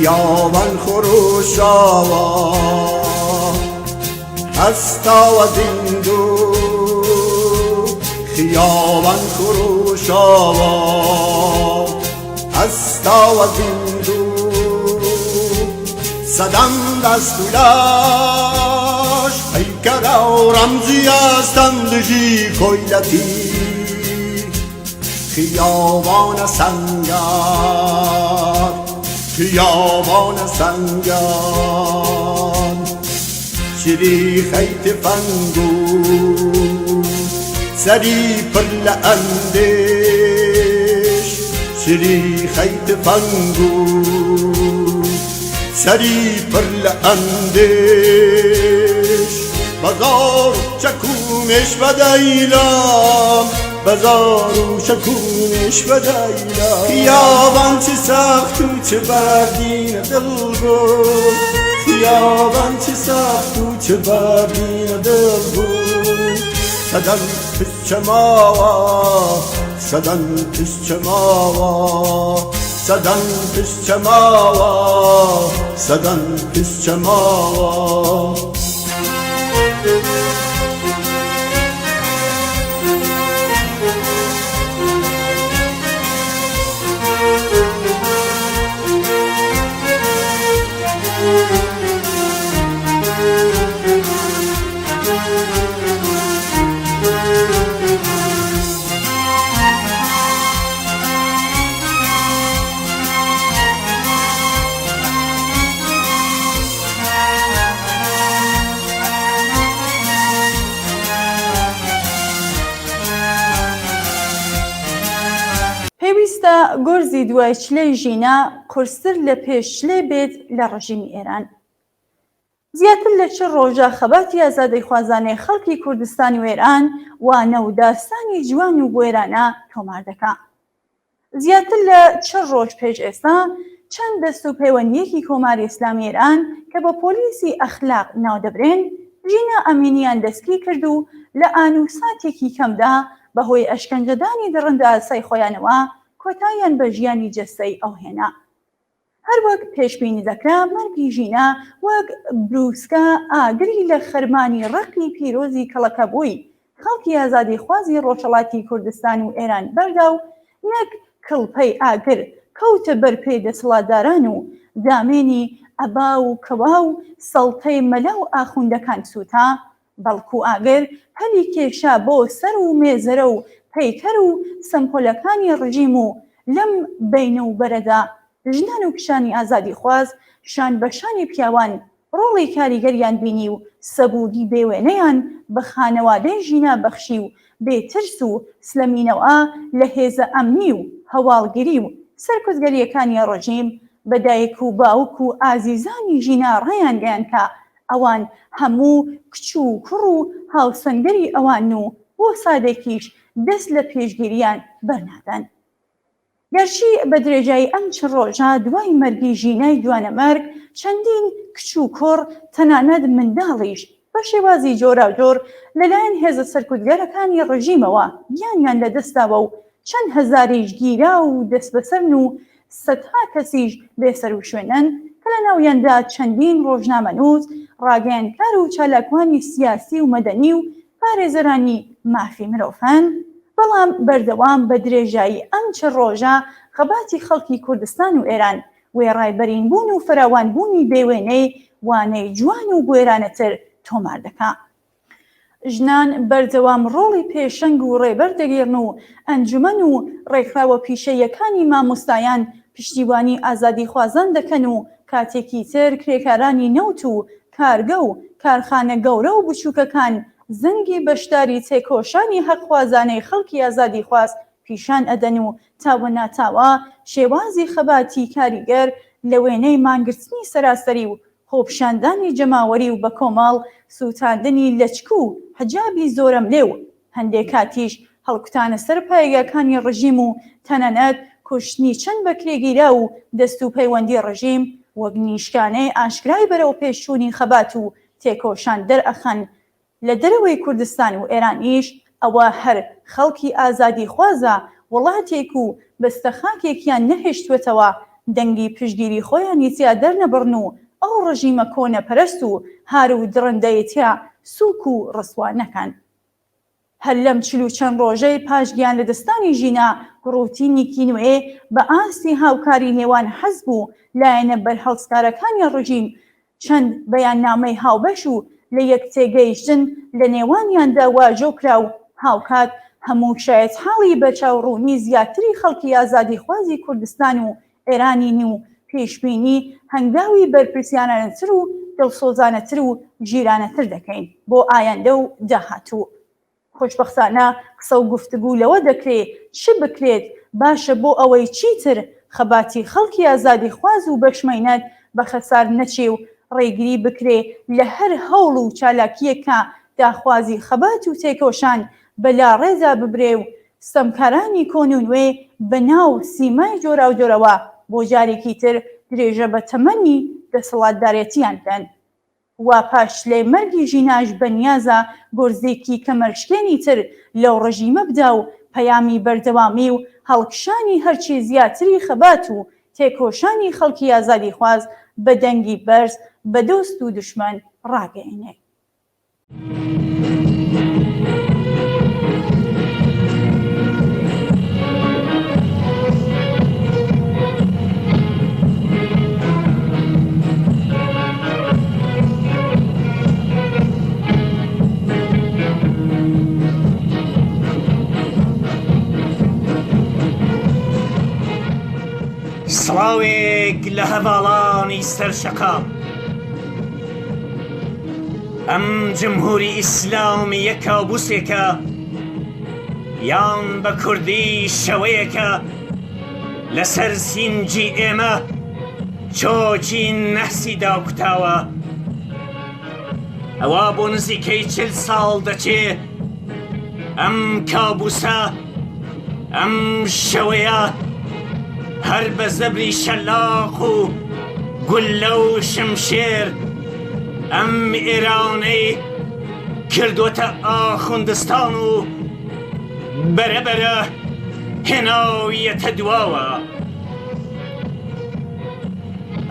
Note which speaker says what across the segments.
Speaker 1: خیابان خروشاوا هستا و دیندو خیابان خروشاوا هستا و دیندو صدم دستولاش پیکر و رمزی هستم دژی کویلتی خیابان سنگر خیابان سنگر شری خیت فنگو سری پل اندش شری خیت فنگو سری پل اندش بازار چکونش و دیلم بازار و شکونش و دیلم خیابان چه سخت و چه بردین دل بود خیابان چه سخت و چه بردین دل بود صدن پس چماوا صدن پس چماوا صدن پس چماوا صدن پس چماوا
Speaker 2: پێویستە گۆرزی دوای چلەی ژینە قورستر لە پێش چلێ بێت لە ڕژیمی ئێران. زیاتر لە چ ڕۆژە خەباتی ئازادەی خوازانەی خەڵکی کوردستانی و ئێران وانە و داستانی جوان و گوێرانە تۆمار دەکا. زیاتر لە چ ڕۆژ پێش ئێستا چەند دەست و پەیوەندیەکی کۆماری ئیسلامی ئێران کە بە پۆلیسی ئەخلاق ناودەبرێن ژینە ئەمینیان دەستگیر کرد و لە ئانووساتێکی کەمدا بەهۆی ئەشکەنجەدانی دڕندە ئاسای خۆیانەوە کۆتاییان بە ژیانی جەستەی ئەوهێنا. هەروەک پێشبینی دەکرا مەرگی ژینە وەک بروسکە ئاگری لە خەرمانی ڕقی پیرۆزی کەڵەکە بووی خەڵکی ئازادی خوازی ڕۆژهەڵاتی کوردستان و ئێران بەردا و نەک کڵپەی ئاگر کەوتە بەرپێی دەسەڵاتداران و دامێنی ئەبا و کەوا و سەڵتەی مەلا و ئاخوندەکان سووتا، بەڵکو ئاگر هەلی کێشا بۆ سەر و مێزەرە و پەیکەر و سەمپۆلەکانی ڕژیم و لەم بینە و بەرەدا ژنان و پیشانی ئازادی خواز شان بەشانی پیاوان ڕۆڵی کاریگەریان بینی و سەبوودی بێوێنەیان بە خانەوادەی ژینا بەخشی و بێترس و سلەمینەوە لە هێزە ئەمنی و هەواڵگیری و سەرکوتگەریەکانی ڕژیم بەدایک و باوک و ئازیزانی ژینا ڕێیان گەیان کە ئەوان هەموو کچ و کوڕ و هاوسەنگەری ئەوان و بۆ سادێکیش دەست لە پێشگیریان بەرنادان. گەرچی بە درێژایی ئەم چ ڕۆژە دوای مەرگی ژینای دوانەمەرگ چەندین کچ و کوڕ تەنانەت منداڵیش بە شێوازی جۆراوجۆر لەلایەن هێزە سەرکوتگەرەکانی ڕژیمەوە گیانیان لەدەستاوە و چەند هەزاریش گیرا و دەست بەسەرن و سەدها کەسیش بێسەر و شوێنن کە لە ناویاندا چەندین ڕۆژنامەنووس، ڕاگەیەنکار و چالاکوانی سیاسی و مەدەنی و پارێزەرانی مافی مرۆڤن. بەڵام بەردەوام بە درێژایی ئەم چ ڕۆژە خەباتی خەڵکی کوردستان و ئێران وێڕایبەرین بوون و فراوانبوونی بێوێنەی وانەی جوان و گوێرانەتر تۆمار دەکا. ژنان بەردەوام ڕۆڵی پێشەنگ و ڕێبەر دەگێڕن و ئەنجومەن و ڕێکخراوە پیشەیەکانی مامۆستایان پشتیوانی ئازادی خوازان دەکەن و کاتێکی تر کرێکارانی نەوت و کارگە و کارخانە گەورە و بچووکەکان زەنگی بەشداری تێکۆشانی حەقخوازانەی خەڵکی ئازادی خواست پیشان ئەدەن و تاوە ناتاوە شێوازی خەباتی کاریگەر لە وێنەی مانگرتنی سەراسەری و خۆپشاندانی جەماوەری و بە کۆماڵ سووتاندنی لەچک و حجابی زۆرەم لێ و هەندێک کاتیش هەڵکوتانە سەر پایگەکانی ڕژیم و تەنانەت کوشتنی چەند بەکرێگیرا و دەست و پەیوەندی ڕژیم وەک نیشکانەی ئاشکرای بەرەو پێشچوونی خەبات و تێکۆشان دەرئەخەن لە دەرەوەی کوردستان و ئێرانیش ئەوە هەر خەڵکی ئازادی خوازە وڵاتێک و بەستەخاکێکیان نەهێشتوێتەوە دەنگی پشگیری خۆیان هیچیا دەرنەبڕن و ئەو ڕژیمە کۆنەپەرست و هار و درەندەیەتیا سووک و ڕسوا نەکەن. هەر لەم 40 ڕۆژەی پاشگیان لە دەستانی ژینە ڕوتینێکی نوێ بە ئاستی هاوکاری نێوان حەزب و لایەنە بەرهەڵسکارەکانی ڕژیم چەند بەیاننامەی هاوبەش و لە یەک تێگەیشتن لە نێوانیاندا واژۆکرا و هاوکات هەموو شایەتحاڵی بەچاوڕوونی زیاتری خەڵکی ئازادیخوازی کوردستان و ئێرانین و پێشبینی هەنگاوی بەرپرسیانەتر و دڵسۆزانەتر و ژیرانەتر دەکەین بۆ ئایندە و داهاتوو. خۆشبەختانە قسە و گفتگو لەوە دەکرێت چ بکرێت باشە بۆ ئەوەی چیتر خەباتی خەڵکی ئازادیخواز و بەشمەینەت بە خەسار نەچێ و ڕێگری بکرێ لە هەر هەوڵ و چالاکیەکە داخوازی خەبات و تێکۆشان بەلا ڕێزا ببرێ و ستەمکارانی کۆن و نوێ بەناو سیمای جۆرا و جۆرەوە بۆ جارێکی تر درێژە بە تەمەنی دەسەڵاتدارەتیان بن. وا پاش لێ مەرگی ژیناش بەنیازە گۆرزێکی کەمەرشکێنی تر لەو ڕژیمە بدا و پەیامی بەردەوامی و هەڵکشانی هەرچی زیاتری خەبات و تێکۆشانی خەڵکی ئازادیخواز بە دەنگی بەرز بە دۆست و دوشمن ڕاگەیەنێ.
Speaker 3: سڵاوێک لە هەڤاڵانی سەرشەقام. ئەم جمهوری ئیسلامی یەک کابوسێکە یان بە کوردی شەوەیەکە لەسەر سینجی ئێمە چۆچی نەحسی داوکتاوە. ئەوا بۆ نزیکەی 40 ساڵ دەچێ ئەم کابوسە ئەم شەوەیە هەر بە زەبری شەلاق و گولە و شمشێر ئەم ئێرانەی کردوتە ئاخوندستان و بەرەبەرە هێناویەتە دواوە.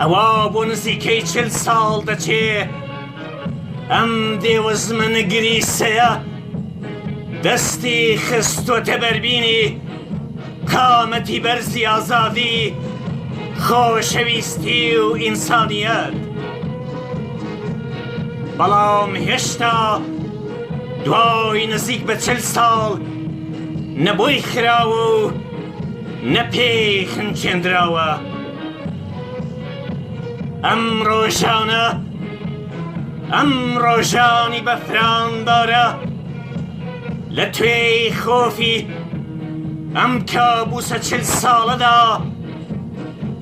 Speaker 3: ئەوا بۆ نزیکەی 40 ساڵ دەچێ ئەم دێوەزمنە گریسەیە دەستی خستوتە بەربینی قامەتی بەرزی ئازادی خۆشەویستی و ئینسانیەت. بەڵام هێشتا دوای نزیک بە 40 ساڵ نەبۆی خراوە و نەپێی خنچێندراوە. ئەم ڕۆژانە ئەم ڕۆژانی بەفراندارە لە توێی خۆفی ئەم کابوسە 40 ساڵەدا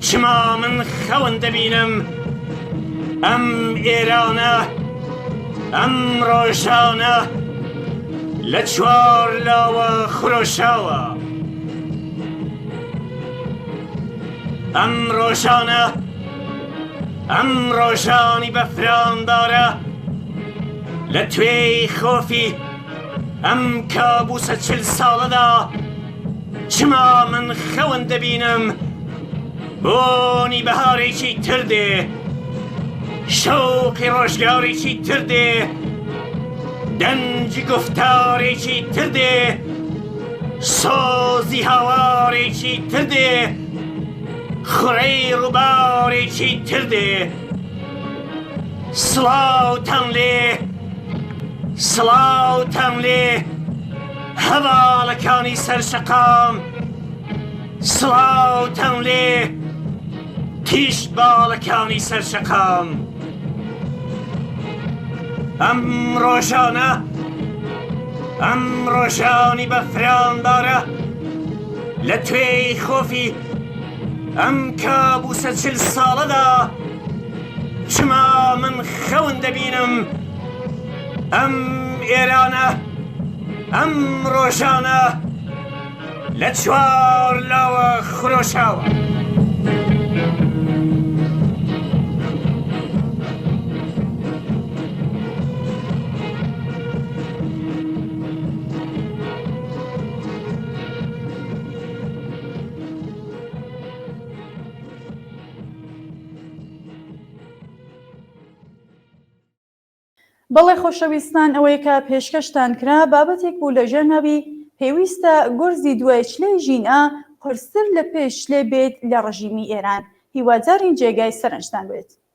Speaker 3: چما من خەون دەبینم ئەم ئێرانە ئەم ڕۆژانە لە چوار لاوە خرۆشاوە. ئەم ڕۆژانە ئەم ڕۆژانی بەفراندارە لە توێی خۆفی ئەم کابوسە 40 ساڵەدا چما من خەون دەبینم بۆنی بەهارێکی تر دێ، شەوقی ڕۆژگارێکی تر دێ، دەنجی گفتارێکی تر دێ، سۆزی هاوارێکی تر دێ، خوڕەی ڕووبارێکی تر دێ. سڵاوتان لێ سڵاوتان لێ هەڤاڵەکانی سەرشەقام، سڵاوتان لێ تیش باڵەکانی سەرشەقام. ئەم ڕۆژانە ئەم ڕۆژانی بەفراندارە لە توێی خۆفی ئەم کابوسە 40 ساڵەدا چما من خەون دەبینم ئەم ئێرانە ئەم ڕۆژانە لە چوار لاوە خرۆشاوە.
Speaker 2: بەڵێ خۆشەویستان ئەوەیە کە پێشکەشتان کرا بابەتێک بوو لەژێر ناوی پێویستە گۆرزی دوای چلەی ژینە قورستر لە پێش چلێ بێت لە ڕژیمی ئێران. هیوادارین جێگای سەرنجتان بێت.